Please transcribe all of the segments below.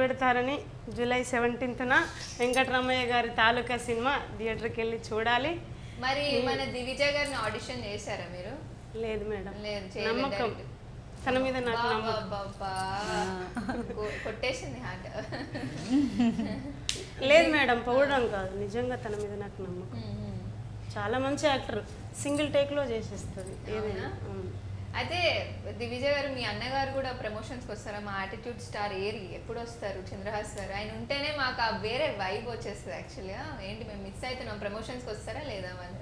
పెడతారని జూలై 17న వెంకటరమయ్య గారి తాలూకా సినిమా థియేటర్కి వెళ్ళి చూడాలి. మరి మన దివిజ గారిని ఆడిషన్ చేశారా మీరు? లేదు మేడం, లేదు, నమ్మకం తన మీద నాకు నమ్మకం. కొట్టేసింది హార్ట్. లేదు మేడం, పోవడం కాదు, నిజంగా తన మీద నాకు నమ్మకం. చాలా మంచి యాక్టర్, సింగిల్ టేక్లో చేసేస్తుంది ఏదైనా. అయితే దివిజ గారు, మీ అన్నగారు కూడా ప్రమోషన్స్కి వస్తారా? మా యాటిట్యూడ్ స్టార్ ఏరి ఎప్పుడు వస్తారు? చంద్రహాస్ గారు ఆయన ఉంటేనే మాకు ఆ వేరే వైబ్ వచ్చేస్తుంది. యాక్చువల్గా ఏంటి మేము మిస్ అవుతున్నాం, ప్రమోషన్స్కి వస్తారా లేదా వాళ్ళు?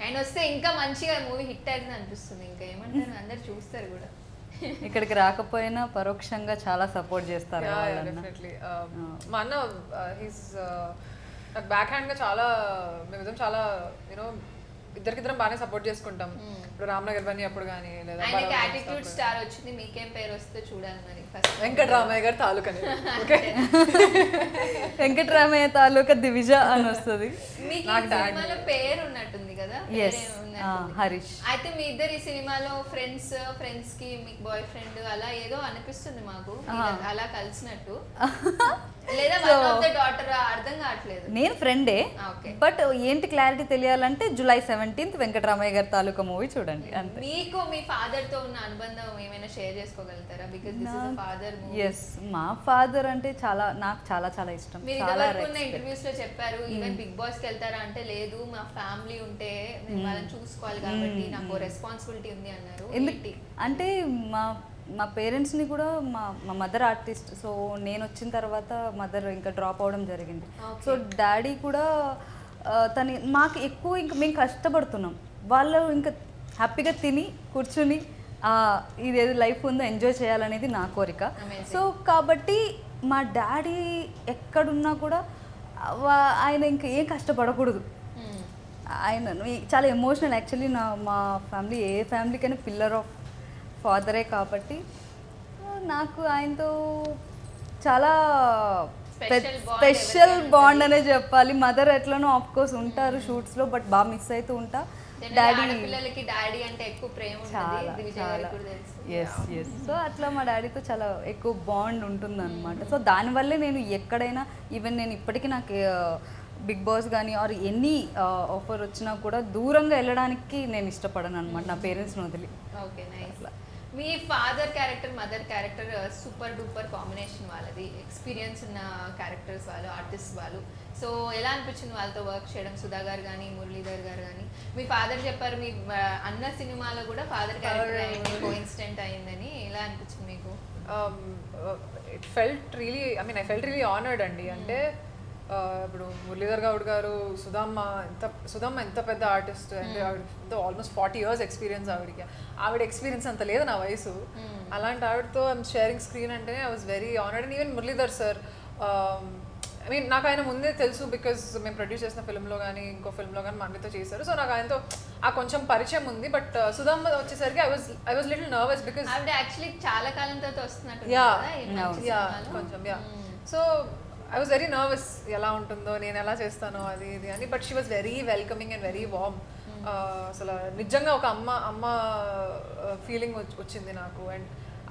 ఆయన వస్తే ఇంకా మంచిగా మూవీ హిట్ అవుతుంది అనిపిస్తుంది. ఇంకా ఏమంటారు, అందరు చూస్తారు కూడా. ఇక్కడికి రాకపోయినా పరోక్షంగా చాలా సపోర్ట్ చేస్తారు. మా అన్న నాకు బ్యాక్ హ్యాండ్గా చాలా మేము చాలా యూనో ఇద్దరికిద్దరం బాగానే సపోర్ట్ చేసుకుంటాం. ఇప్పుడు రామనగర్ బన్నీ అప్పుడు కానీ లేదా ఆయనకి యాటిట్యూడ్ స్టార్ వచ్చింది, మీకేం పేరు వస్తే చూడాలి మరి. ఫస్ట్ వెంకటరామయ్య గారు తాలూకని వెంకటరామయ్య తాలూకా దివిజ అని వస్తుంది. మీకు సినిమాలో పేరు ఉన్నట్టుంది కదా, హరీష్. అయితే మీ ఇద్దరు ఈ సినిమాలో ఫ్రెండ్స్ కి మీకు బాయ్ ఫ్రెండ్ అలా ఏదో అనిపిస్తుంది మాకు, అలా కలిసినట్టు. లేదా వన్ ఆఫ్ ద డాటర్, అర్థం కావట్లేదు. నేను ఫ్రెండే, బట్ ఏంటి క్లారిటీ తెలియాలంటే జూలై 17th వెంకటరామయ్య గారి తాలూకా మూవీ చూడండి అంతే. మీకు మీ ఫాదర్ తో ఉన్న అనుబంధం ఏమైనా షేర్ చేసుకోగలుగుతారా? Because this is a father movie. yes, మా ఫాదర్ అంటే నాకు చాలా చాలా ఇష్టం. మీరు ఇదివరకు ఉన్న ఇంటర్వ్యూస్ లో చెప్పారు, ఈవెన్ బిగ్ బాస్ కి వెళ్తారా అంటే లేదు, మా ఫ్యామిలీ ఉంటే నేను వాళ్ళని చూసుకోవాలి కాబట్టి నాకు రెస్పాన్సిబిలిటీ ఉంది అన్నారు. ఎందుకు అంటే మా పేరెంట్స్ని కూడా మా మదర్ ఆర్టిస్ట్, సో నేను వచ్చిన తర్వాత మదర్ ఇంకా డ్రాప్ అవడం జరిగింది. సో డాడీ కూడా మాకు ఎక్కువ ఇంకా మేము కష్టపడుతున్నాం, వాళ్ళు ఇంకా హ్యాపీగా తిని కూర్చుని ఇదేదో లైఫ్ ఉందో ఎంజాయ్ చేయాలనేది నా కోరిక. సో కాబట్టి మా డాడీ ఎక్కడున్నా కూడా ఆయన ఇంకా ఏం కష్టపడకూడదు. ఆయన చాలా ఎమోషనల్ యాక్చువల్లీ. మా ఫ్యామిలీ ఏ ఫ్యామిలీకైనా పిల్లర్ ఆఫ్ ఫాదరే కాబట్టి నాకు ఆయనతో చాలా స్పెషల్ బాండ్ అనే చెప్పాలి. మదర్ ఎట్లనో ఆఫ్ కోర్స్ ఉంటారు షూట్స్లో, బట్ బాగా మిస్ అవుతూ ఉంటా. డాడీ అంటే ఎక్కువ ప్రేమ ఉంటుంది. ఎస్ సో అట్లా మా డాడీతో చాలా ఎక్కువ బాండ్ ఉంటుంది అనమాట. సో దానివల్లే నేను ఎక్కడైనా, ఈవెన్ నేను ఇప్పటికీ నాకు బిగ్ బాస్ కానీ ఆర్ ఎనీ ఆఫర్ వచ్చినా కూడా దూరంగా వెళ్ళడానికి నేను ఇష్టపడను అనమాట, నా పేరెంట్స్ని వదిలి. Okay, nice. మీ father character, mother character super duper combination వాళ్ళది, ఎక్స్పీరియన్స్ ఉన్న క్యారెక్టర్స్ వాళ్ళు, ఆర్టిస్ట్ వాళ్ళు. సో ఎలా అనిపించింది వాళ్ళతో వర్క్ చేయడం? సుధా గారు కానీ మురళీధర్ గారు కానీ. మీ ఫాదర్ చెప్పారు మీ అన్న సినిమాలో కూడా ఫాదర్ క్యారెక్టర్ అయింది, కోఇన్సిడెంట్ అయిందని. ఎలా అనిపించింది మీకు? It felt really, I felt really honoured అండి. అంటే ఇప్పుడు మురళీధర్ గౌడ్ గారు, సుధమ్మ ఎంత పెద్ద ఆర్టిస్ట్ అంటే ఆవిడ ఆల్మోస్ట్ 40 years ఎక్స్పీరియన్స్ ఆవిడకి. ఆవిడ ఎక్స్పీరియన్స్ అంత లేదు నా వయసు. అలాంటి ఆవిడతో ఐఎమ్ షేరింగ్ స్క్రీన్ అంటేనే I was very honoured. And even Muralidhar sir, నాకు ఆయన ముందే తెలుసు, బికాజ్ మేము ప్రొడ్యూస్ చేసిన ఫిల్మ్లో కానీ ఇంకో ఫిల్మ్లో కానీ మనతో చేశారు. సో నాకు ఆయనతో కొంచెం పరిచయం ఉంది. బట్ సుధమ్మ వచ్చేసరికి I was little nervous because ఆవిడ యాక్చువల్లీ చాలా కాలం తర్వాత వస్తున్నట్టు. కొంచెం so I was very nervous, ఎలా ఉంటుందో, నేను ఎలా చేస్తానో అది ఇది అని. But she was very welcoming and very warm. అసలు నిజంగా ఒక అమ్మ ఫీలింగ్ వచ్చింది నాకు. అండ్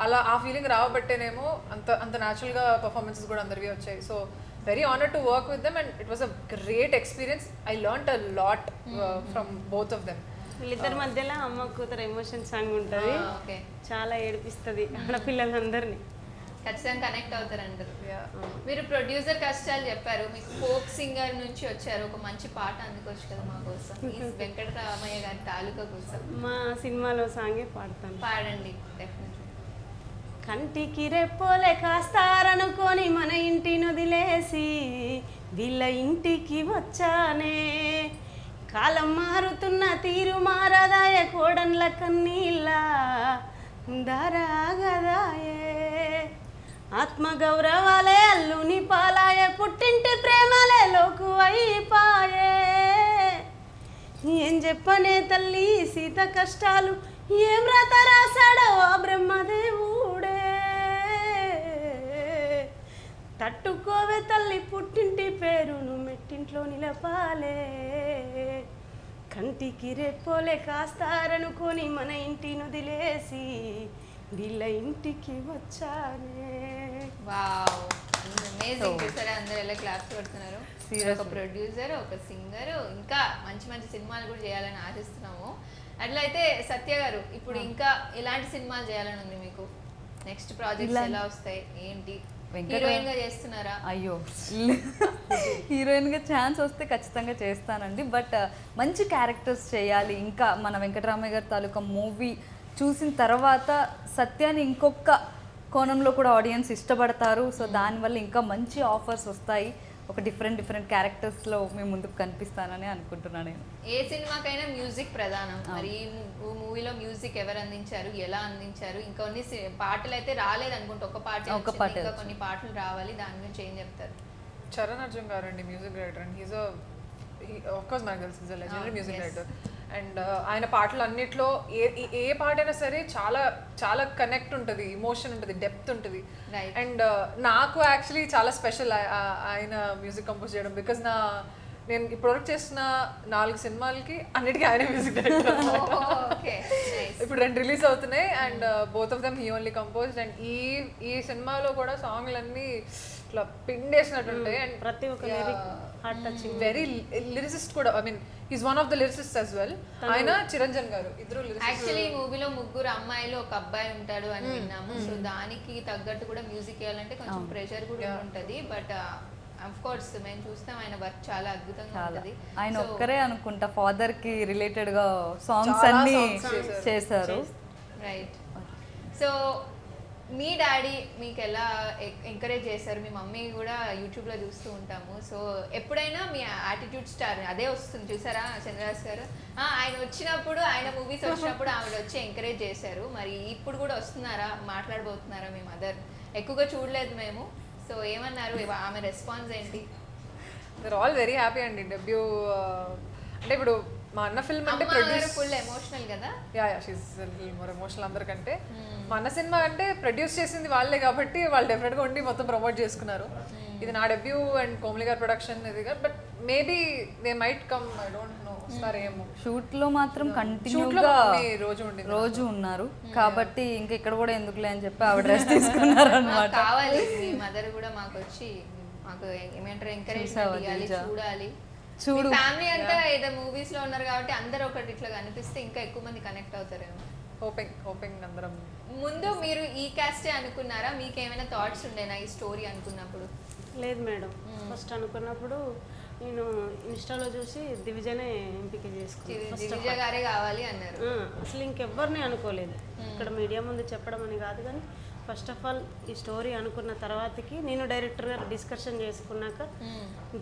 అలా ఆ ఫీలింగ్ రావబట్టేనేమో అంత న్యాచురల్గా పర్ఫార్మెన్సెస్ కూడా అందరివి వచ్చాయి. So very honoured to work with them and it was a great experience. I learned a lot from both of them. వీళ్ళిద్దరి మధ్యలో అమ్మ కూతురు ఎమోషన్ సాంగ్ ఉంటుంది, చాలా ఏడిపిస్తుంది ఆడపిల్లలందరినీ. ఖచ్చితంగా కనెక్ట్ అవుతారంటారు. మీరు ప్రొడ్యూసర్ కష్టాలు చెప్పారు, మీకు ఫోక్ సింగర్ నుంచి వచ్చారు, ఒక మంచి పాట అందుకోవచ్చు కదా మా కోసం, వెంకటరామయ్య గారి తాలూకా కోసం. మా సినిమాలో సాంగే పాడతాను. పాడండి. డెఫినెట్లీ. కంటికి రెప్పోలే కాస్తారనుకొని మన ఇంటిని వదిలేసి వీళ్ళ ఇంటికి వచ్చానే, కాలం మారుతున్న తీరు మారదాయ, కోడన్ల కన్నీళ్ళ దారాగదాయే, ఆత్మగౌరవాలే అల్లుని పాలాయే, పుట్టింటి ప్రేమలే లోకు అయిపాయే. ఏం చెప్పనే తల్లి సీత కష్టాలు, ఏం వ్రత రాశాడో ఆ బ్రహ్మదేవుడే, తట్టుకోవే తల్లి పుట్టింటి పేరును మెట్టింట్లో నిలపాలే, కంటికి రెప్పోలే కాస్తారనుకొని మన ఇంటిని వదిలేసి వీళ్ళ ఇంటికి వచ్చానే. Wow amazing. చూసారా అందరూ ఎలా క్లాప్స్ కొడుతున్నారు. ఒక ప్రొడ్యూసర్, ఒక సింగర్, ఇంకా మంచి మంచి సినిమాలు కూడా చేయాలని ఆశిస్తున్నాము. అట్లయితే సత్య గారు ఇప్పుడు ఇంకా ఎలాంటి సినిమాలు చేయాలని ఉంది మీకు? నెక్స్ట్ ప్రాజెక్ట్స్ ఎలా వస్తాయి ఏంటి? హీరోయిన్ గా చేస్తున్నారా? అయ్యో హీరోయిన్గా ఛాన్స్ వస్తే ఖచ్చితంగా చేస్తానండి. బట్ మంచి క్యారెక్టర్స్ చేయాలి. ఇంకా మన వెంకటరామయ్య గారి తాలూకా మూవీ చూసిన తర్వాత సత్యాన్ని ఇంకొక కోణంలో కూడా ఆడియన్స్ ఇష్టపడతారు. సో దానివల్ల ఇంకా మంచి ఆఫర్స్ వస్తాయి. ఒక డిఫరెంట్ క్యారెక్టర్స్లో మేము ముందుకు కనిపిస్తానని అనుకుంటున్నాను నేను. ఏ సినిమాకైనా మ్యూజిక్ ప్రధానం. మరి ఈ మూవీలో మ్యూజిక్ ఎవరు అందించారు, ఎలా అందించారు? ఇంకొన్ని పాటలు అయితే రాలేదు అనుకుంటా, ఒక పాట ఇంకా కొన్ని పాటలు రావాలి. దాని గురించి ఏం చెప్తారు? చరణ్ అర్జున్ గారు అండి music director, and of course నాకు తెలుసు is legendary music director. And ఆయన పాటలు అన్నిట్లో ఏ పాట అయినా సరే చాలా చాలా కనెక్ట్ ఉంటుంది, ఇమోషన్ ఉంటుంది, డెప్త్ ఉంటుంది. అండ్ నాకు యాక్చువల్లీ చాలా స్పెషల్ ఆయన మ్యూజిక్ కంపోజ్ చేయడం. బికాజ్ నేను ఇప్పటివరకు చేసిన 4 సినిమాలకి అన్నిటికీ ఆయన మ్యూజిక్ డైరెక్టర్. ఇప్పుడు 2 రిలీజ్ అవుతున్నాయి and both of them he only composed. And ఈ సినిమాలో కూడా సాంగ్లన్నీ ఇట్లా పిండేసినట్టుంటాయి. అండ్ ప్రతి ఒక్క lyric heart touching. Very lyricist కూడా. I mean is one of the lyricist as well. ఆయన చిరంజన్ గారు ఇద్దరు లిరిసిస్ట్. యాక్చువల్లీ ఈ మూవీలో 3 అమ్మాయిలు, ఒక అబ్బాయి ఉంటాడు అని విన్నాము. సో దానికి తగ్గట్టు కూడా మ్యూజిక్ వేయాలంటే కొంచెం ప్రెషర్ కూడా ఉంటుంది. బట్ అఫ్ కోర్స్ మేము చూస్తాం ఆయన వర్క్ చాలా అద్భుతంగా ఉంటుంది. ఆయన ఒక్కరే అనుకుంటా ఫాదర్ కి రిలేటెడ్ గా సాంగ్స్ అన్ని చేశారు. రైట్. సో మీ డాడీ మీకు ఎలా ఎంకరేజ్ చేశారు? మీ మమ్మీ కూడా యూట్యూబ్లో చూస్తూ ఉంటాము. సో ఎప్పుడైనా మీ యాటిట్యూడ్ స్టార్ అదే వస్తుంది చూసారా చంద్రరాజ్ గారు? ఆయన వచ్చినప్పుడు, ఆయన మూవీస్ వచ్చినప్పుడు ఆవిడ వచ్చి ఎంకరేజ్ చేశారు. మరి ఇప్పుడు కూడా వస్తున్నారా, మాట్లాడబోతున్నారా మీ మదర్? ఎక్కువగా చూడలేదు మేము. సో ఏమన్నారు, ఆమె రెస్పాన్స్ ఏంటి? దర్ ఆల్ వెరీ హ్యాపీ అండి. డెబ్యూ అంటే ఇప్పుడు మా అన్న ఫిల్మ్ అంటే ఫుల్ ఎమోషనల్ కదా. షీస్ మోర్ ఎమోషనల్ అందరికంటే. మా అన్న సినిమా అంటే ప్రొడ్యూస్ చేసింది వాళ్ళే కాబట్టి వాళ్ళు డెఫినెట్గా ఉండి మొత్తం ప్రమోట్ చేసుకున్నారు. ఇది నా డెబ్యూ అండ్ కోమలి గారి ప్రొడక్షన్ ఇదిగా. But maybe they might come, I don't know, వస్తారేమో. షూట్ లో మాత్రం కంటిన్యూగా రోజు ఉన్నారు కాబట్టి ఇంకా ఇక్కడ కూడా ఎందుకులే అని చెప్పి ఆవిడ రెస్ట్ తీసుకున్నారు అన్నమాట. కావాలి మీ మదర్ కూడా మాకు వచ్చి మాకు ఏమంటారు ఎంకరేజ్మెంట్ ఇవ్వాలి, చూడాలి. చూడు ఫ్యామిలీ అంతా ఏదో మూవీస్ లో ఉన్నారు కాబట్టి అందరూ ఒకటి ఇట్లా కనిపిస్తే ఇంకా ఎక్కువ మంది కనెక్ట్ అవుతారేమో. హోపింగ్ అందరం. ముందు మీరు ఈ కాస్టే అనుకున్నారా? మీకు ఏమైనా థాట్స్ ఉండేనా ఈ స్టోరీ అనుకున్నప్పుడు? లేదు మేడం, ఫస్ట్ అనుకున్నప్పుడు నేను ఇన్స్టాలో చూసి దివిజనే ఎంపిక చేసుకున్నాను. దివిజ గారే కావాలి అన్నారు. అసలు ఇంకెవ్వరిని అనుకోలేదు. ఇక్కడ మీడియా ముందు చెప్పడం అని కాదు, కానీ ఫస్ట్ ఆఫ్ ఆల్ ఈ స్టోరీ అనుకున్న తర్వాతకి నేను డైరెక్టర్ గారు డిస్కషన్ చేసుకున్నాక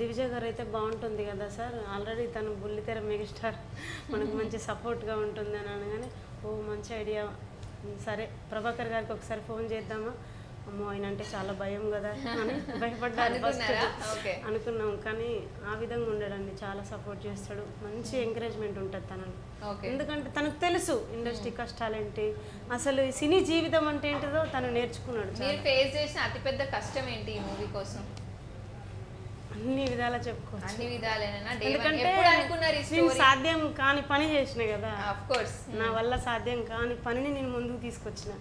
దివిజ గారు అయితే బాగుంటుంది కదా సార్, ఆల్రెడీ తను బుల్లితెర మెగాస్టార్, మనకు మంచి సపోర్ట్గా ఉంటుంది అని అనగానే ఓ మంచి ఐడియా, సరే ప్రభాకర్ గారికి ఒకసారి ఫోన్ చేద్దామా, అమ్మో ఆయన అంటే చాలా భయం కదా అని భయపడ్డాను ఫస్ట్ అనుకున్నాం. కానీ ఆ విధంగా ఉండడండి, చాలా సపోర్ట్ చేస్తాడు, మంచి ఎంకరేజ్మెంట్ ఉంటుంది తనని. ఎందుకంటే తనకు తెలుసు ఇండస్ట్రీ కష్టాలేంటి, అసలు సినీ జీవితం అంటే ఏంటిదో తను నేర్చుకున్నాడు. మీరు ఫేస్ చేసిన అతిపెద్ద కష్టం ఏంటి ఈ మూవీ కోసం? అన్ని విధాలా చెప్పుకోవచ్చు. అన్ని విధాలేనా? ఎందుకంటే నేను సాధ్యం కాని పని చేసిన కదా, ఆఫ్ కోర్స్ నా వల్ల సాధ్యం కాని పనిని నేను ముందుకు తీసుకొచ్చిన.